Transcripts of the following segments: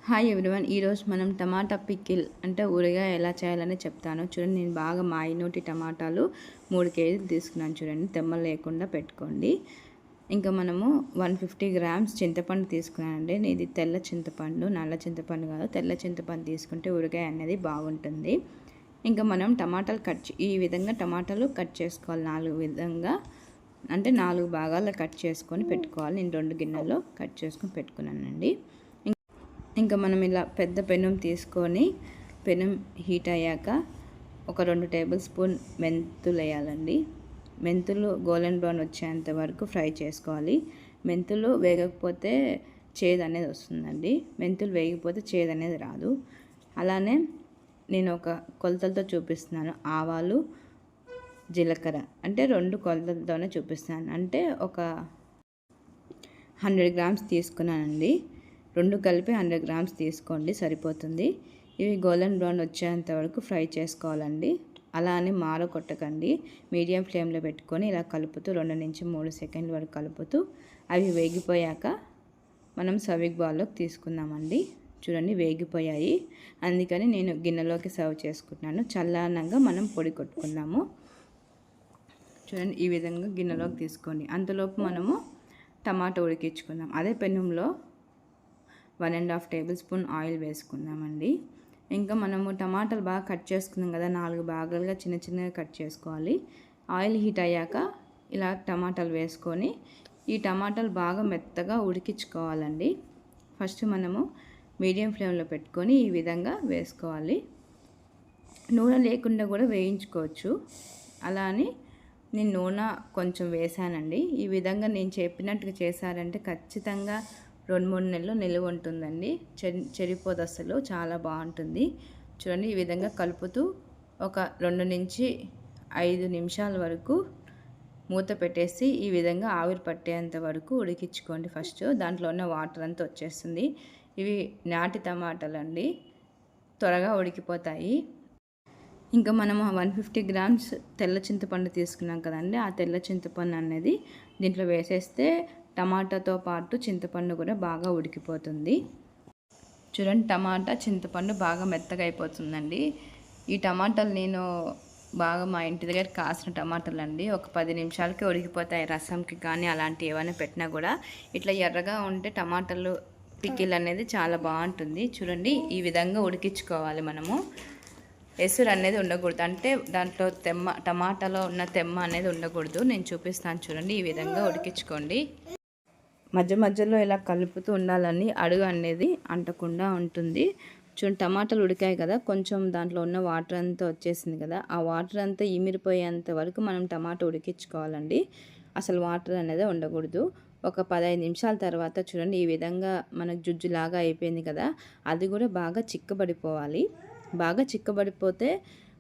Hi everyone. ఈరోజు మనం టమాటా pickle అంటే ఊరగాయ ఎలా చేయాలని చెప్తాను. చూడండి, నేను బాగా మాయినోటి టమాటాలు 3 కేజీలు తీసుకున్నాను. చూడండి, తెమ్మలు లేకుండా పెట్టుకోండి. ఇంకా మనము 150 గ్రామ్స్ చింతపండు తీసుకున్నానండి. ఇది తెల్ల చింతపండు, నల్ల చింతపండు కాదు, తెల్ల చింతపండు తీసుకుంటే ఊరగాయ అనేది బాగుంటుంది. ఇంకా మనం టమాటాలు ఈ విధంగా టమాటాలు కట్ చేసుకోవాలి. 4 విధంగా అంటే 4 భాగాల్లో కట్ చేసుకొని పెట్టుకోవాలి. నేను 2 గిన్నెల్లో కట్ చేసుకొని పెట్టుకున్నానండి. ఇంకా మనం ఇలా పెద్ద పెనం తీసుకొని పెనం హీట్ అయ్యాక ఒక 2 టేబుల్ స్పూన్ మెంతులు వేయాలండి. మెంతులు గోల్డెన్ బ్రౌన్ వచ్చేంత వరకు ఫ్రై చేసుకోవాలి. మెంతులు వేగకపోతే చేదు అనేది వస్తుందండి. మెంతులు వేగిపోతే చేదు అనేది రాదు. అలానే నేను ఒక కొలతలతో చూపిస్తున్నాను. ఆవాలు, జీలకర్ర అంటే 2 కొలతలతోనే చూపిస్తున్నాను. అంటే ఒక 100 గ్రామ్స్ తీసుకున్నానండి. 2 కలిపి 100 గ్రామ్స్ తీసుకోండి, సరిపోతుంది. ఇవి గోల్డెన్ బ్రౌన్ వచ్చేంత వరకు ఫ్రై చేసుకోవాలండి. అలా అని కొట్టకండి. మీడియం ఫ్లేమ్లో పెట్టుకొని ఇలా కలుపుతూ 2 నుంచి 3 సెకండ్ల వరకు కలుపుతూ అవి వేగిపోయాక మనం సర్వింగ్ బౌల్లోకి తీసుకుందామండి. చూడండి, వేగిపోయాయి. అందుకని నేను గిన్నెలోకి సర్వ్ చేసుకుంటున్నాను. చల్లారంగా మనం పొడి కొట్టుకుందాము. చూడండి, ఈ విధంగా గిన్నెలోకి తీసుకోండి. అంతలోపు మనము టమాటా ఉడికించుకుందాం. అదే పెనంలో 1.5 టేబుల్ స్పూన్ ఆయిల్ వేసుకుందామండి. ఇంకా మనము టమాటాలు బాగా కట్ చేసుకున్నాం కదా, 4 భాగాలుగా చిన్న చిన్నగా కట్ చేసుకోవాలి. ఆయిల్ హీట్ అయ్యాక ఇలా టమాటాలు వేసుకొని ఈ టమాటాలు బాగా మెత్తగా ఉడికించుకోవాలండి. ఫస్ట్ మనము మీడియం ఫ్లేమ్లో పెట్టుకొని ఈ విధంగా వేసుకోవాలి. నూనె లేకుండా కూడా వేయించుకోవచ్చు. అలా అని నేను నూనె కొంచెం వేసానండి. ఈ విధంగా నేను చెప్పినట్టుగా చేశారంటే ఖచ్చితంగా 2-3 నెలలు నిలువ ఉంటుందండి. చెడిపోదు, అసలు చాలా బాగుంటుంది. చూడండి, ఈ విధంగా కలుపుతూ ఒక 2 నుంచి 5 నిమిషాల వరకు మూత పెట్టేసి ఈ విధంగా ఆవిరి పట్టేంత వరకు ఉడికించుకోండి. ఫస్ట్ దాంట్లో ఉన్న వాటర్ అంతా వచ్చేస్తుంది. ఇవి నాటి టమాటాలు అండి, త్వరగా ఉడికిపోతాయి. ఇంకా మనము 150 గ్రామ్స్ తెల్ల చింతపండు తీసుకున్నాం కదండి, ఆ తెల్ల చింతపండు అనేది దీంట్లో వేసేస్తే టమాటాతో పాటు చింతపండు కూడా బాగా ఉడికిపోతుంది. చూడండి, టమాటా చింతపండు బాగా మెత్తగా అయిపోతుందండి. ఈ టమాటాలు నేను బాగా మా ఇంటి దగ్గర కాసిన టమాటాలు అండి. ఒక 10 నిమిషాలకే ఉడికిపోతాయి. రసంకి కానీ అలాంటివి ఏమైనా పెట్టినా కూడా ఇట్లా ఎర్రగా ఉంటే టమాటాలు పికిల్ అనేది చాలా బాగుంటుంది. చూడండి, ఈ విధంగా ఉడికించుకోవాలి మనము. ఎసురు అనేది ఉండకూడదు, అంటే దాంట్లో టమాటాలో ఉన్న తెమ్మ అనేది ఉండకూడదు. నేను చూపిస్తాను చూడండి, ఈ విధంగా ఉడికించుకోండి. మధ్య మధ్యలో ఇలా కలుపుతూ ఉండాలని అడుగు అనేది అంటకుండా ఉంటుంది. చూడండి, టమాటాలు ఉడికాయి కదా, కొంచెం దాంట్లో ఉన్న వాటర్ అంతా వచ్చేసింది కదా, ఆ వాటర్ అంతా ఇమిరిపోయేంత వరకు మనం టమాటా ఉడికించుకోవాలండి. అసలు వాటర్ అనేది ఉండకూడదు. ఒక 15 నిమిషాల తర్వాత చూడండి, ఈ విధంగా మనకు జుజ్జులాగా అయిపోయింది కదా, అది కూడా బాగా చిక్కబడిపోవాలి. బాగా చిక్కబడిపోతే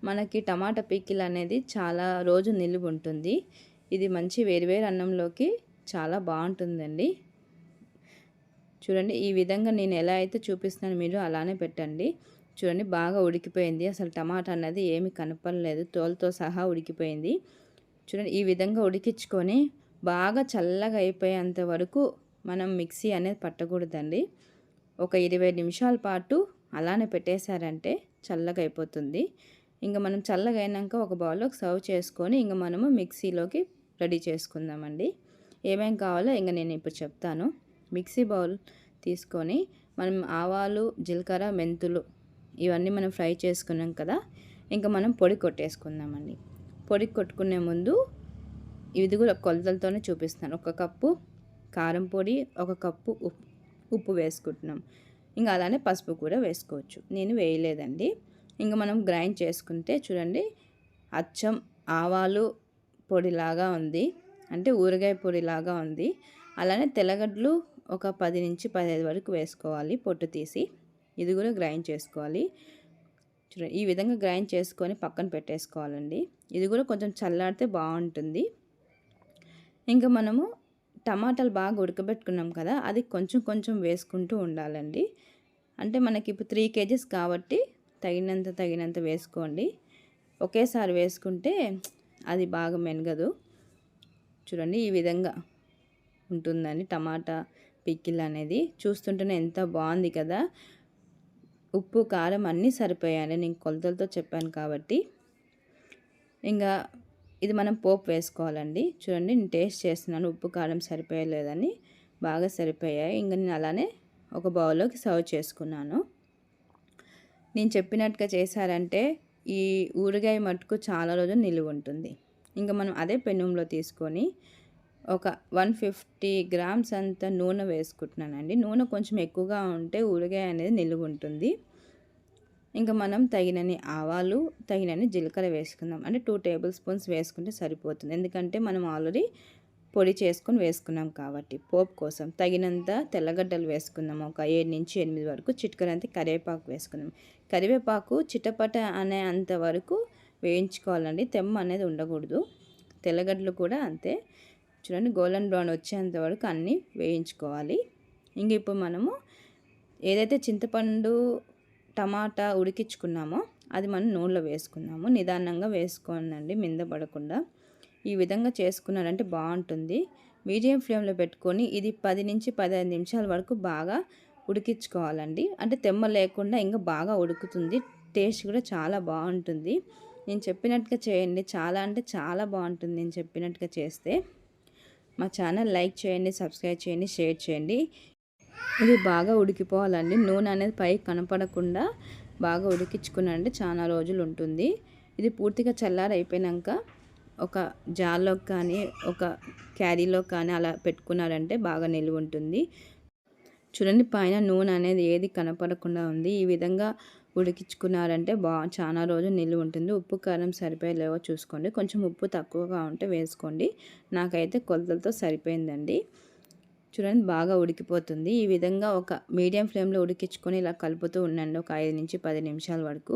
మనకి టమాటా పికిల్ అనేది చాలా రోజు నిలువ ఉంటుంది. ఇది మంచి వేరువేరు అన్నంలోకి చాలా బాగుంటుందండి. చూడండి, ఈ విధంగా నేను ఎలా అయితే చూపిస్తున్నాను మీరు అలానే పెట్టండి. చూడండి, బాగా ఉడికిపోయింది. అసలు టమాటా అన్నది ఏమి కనపడలేదు, తోలుతో సహా ఉడికిపోయింది. చూడండి, ఈ విధంగా ఉడికించుకొని బాగా చల్లగా అయిపోయేంత వరకు మనం మిక్సీ అనేది పట్టకూడదండి. ఒక 20 నిమిషాల పాటు అలానే పెట్టేశారంటే చల్లగా అయిపోతుంది. ఇంకా మనం చల్లగా అయినాక ఒక బౌల్లోకి సర్వ్ చేసుకొని ఇంకా మనము మిక్సీలోకి రెడీ చేసుకుందామండి. ఏమేం కావాలో ఇంకా నేను ఇప్పుడు చెప్తాను. మిక్సీ బౌల్ తీసుకొని మనం ఆవాలు, జీలకర్ర, మెంతులు ఇవన్నీ మనం ఫ్రై చేసుకున్నాం కదా, ఇంకా మనం పొడి కొట్టేసుకుందామండి. పొడి కొట్టుకునే ముందు ఇది కూడా కొలతలతోనే చూపిస్తాను. 1 కప్పు కారం పొడి, 1 కప్పు ఉప్పు వేసుకుంటున్నాం. ఇంకా అలానే పసుపు కూడా వేసుకోవచ్చు, నేను వేయలేదండి. ఇంకా మనం గ్రైండ్ చేసుకుంటే చూడండి, అచ్చం ఆవాలు పొడిలాగా ఉంది, అంటే ఊరగాయ పొడిలాగా ఉంది. అలానే తెల్లగడ్డలు ఒక 10 నుంచి 15 వరకు వేసుకోవాలి, పొట్టు తీసి. ఇది కూడా గ్రైండ్ చేసుకోవాలి. చూడండి, ఈ విధంగా గ్రైండ్ చేసుకొని పక్కన పెట్టేసుకోవాలండి. ఇది కూడా కొంచెం చల్లారితే బాగుంటుంది. ఇంకా మనము టమాటాలు బాగా ఉడకబెట్టుకున్నాం కదా, అది కొంచెం కొంచెం వేసుకుంటూ ఉండాలండి. అంటే మనకి ఇప్పుడు 3 కేజీస్ కాబట్టి తగినంత వేసుకోండి. ఒకేసారి వేసుకుంటే అది బాగా మెనగదు. చూడండి, ఈ విధంగా ఉంటుందండి టమాటా పికిల్ అనేది. చూస్తుంటేనే ఎంత బాగుంది కదా. ఉప్పు కారం అన్నీ సరిపోయాయి. నేను కొలతలతో చెప్పాను కాబట్టి. ఇంకా ఇది మనం పోపు వేసుకోవాలండి. చూడండి నేను టేస్ట్ చేస్తున్నాను ఉప్పు కారం సరిపోయలేదని. బాగా సరిపోయాయి. ఇంకా నేను అలానే ఒక బౌల్లోకి సర్వ్ చేసుకున్నాను. నేను చెప్పినట్టుగా చేశారంటే ఈ ఊరగాయ మట్టుకు చాలా రోజులు నిలువ ఉంటుంది. ఇంకా మనం అదే పెనంలో తీసుకొని ఒక 150 గ్రామ్స్ అంత నూనె వేసుకుంటున్నానండి. నూనె కొంచెం ఎక్కువగా ఉంటే ఊరగాయ అనేది నిలువ ఉంటుంది. ఇంకా మనం తగినన్ని ఆవాలు, తగినన్ని జీలకర్ర వేసుకుందాం. అంటే 2 టేబుల్ స్పూన్స్ వేసుకుంటే సరిపోతుంది. ఎందుకంటే మనం ఆల్రెడీ పొడి చేసుకొని వేసుకున్నాం కాబట్టి. పోపు కోసం తగినంత తెల్లగడ్డలు వేసుకుందాం. ఒక 7 నుంచి 8 వరకు. చిటికెడంత కరివేపాకు వేసుకుందాం. కరివేపాకు చిటపట అనే అంత వరకు వేయించుకోవాలండి. తెమ్మ అనేది ఉండకూడదు. తెల్లగడ్డలు కూడా అంతే. చూడండి గోల్డెన్ బ్రౌన్ వచ్చేంత వరకు అన్నీ వేయించుకోవాలి. ఇంక ఇప్పుడు మనము ఏదైతే చింతపండు టమాటా ఉడికించుకున్నామో అది మనం నూనెలో వేసుకున్నాము. నిదానంగా వేసుకోనండి, మింద పడకుండా. ఈ విధంగా చేసుకున్నారంటే బాగుంటుంది. మీడియం ఫ్లేమ్లో పెట్టుకొని ఇది 10 నుంచి 15 నిమిషాల వరకు బాగా ఉడికించుకోవాలండి. అంటే తెమ్మ లేకుండా ఇంకా బాగా ఉడుకుతుంది. టేస్ట్ కూడా చాలా బాగుంటుంది. నేను చెప్పినట్టుగా చేయండి. చాలా అంటే చాలా బాగుంటుంది నేను చెప్పినట్టుగా చేస్తే. మా ఛానల్ లైక్ చేయండి, సబ్స్క్రైబ్ చేయండి, షేర్ చేయండి. ఇది బాగా ఉడికిపోవాలండి. నూనె అనేది పైకి కనపడకుండా బాగా ఉడికించుకున్నారంటే చాలా రోజులు ఉంటుంది. ఇది పూర్తిగా చల్లారైపోయినాక ఒక జార్లో కానీ ఒక క్యారీలో కానీ అలా పెట్టుకున్నారంటే బాగా నిలువ ఉంటుంది. చూడండి పైన నూనె అనేది ఏది కనపడకుండా ఉంది. ఈ విధంగా ఉడికించుకున్నారంటే చాలా రోజులు నిలువ ఉంటుంది. ఉప్పు కారం సరిపోయేలేవో చూసుకోండి. కొంచెం ఉప్పు తక్కువగా ఉంటే వేసుకోండి. నాకైతే కొలతలతో సరిపోయిందండి. చూడండి బాగా ఉడికిపోతుంది. ఈ విధంగా ఒక మీడియం ఫ్లేమ్లో ఉడికించుకొని ఇలా కలుపుతూ ఉండండి ఒక 5 నుంచి 10 నిమిషాల వరకు.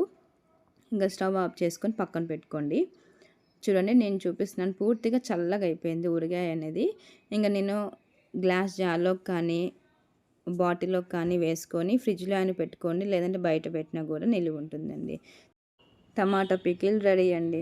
ఇంకా స్టవ్ ఆఫ్ చేసుకొని పక్కన పెట్టుకోండి. చూడండి నేను చూపిస్తున్నాను, పూర్తిగా చల్లగా అయిపోయింది ఊరగాయ అనేది. ఇంకా నేను గ్లాస్ జార్లో కానీ బాటిల్లో కానీ వేసుకొని ఫ్రిడ్జ్లో అయినా పెట్టుకోండి, లేదంటే బయట పెట్టినా కూడా నిలువ ఉంటుందండి. టమాటా పికిల్ రెడీ అండి.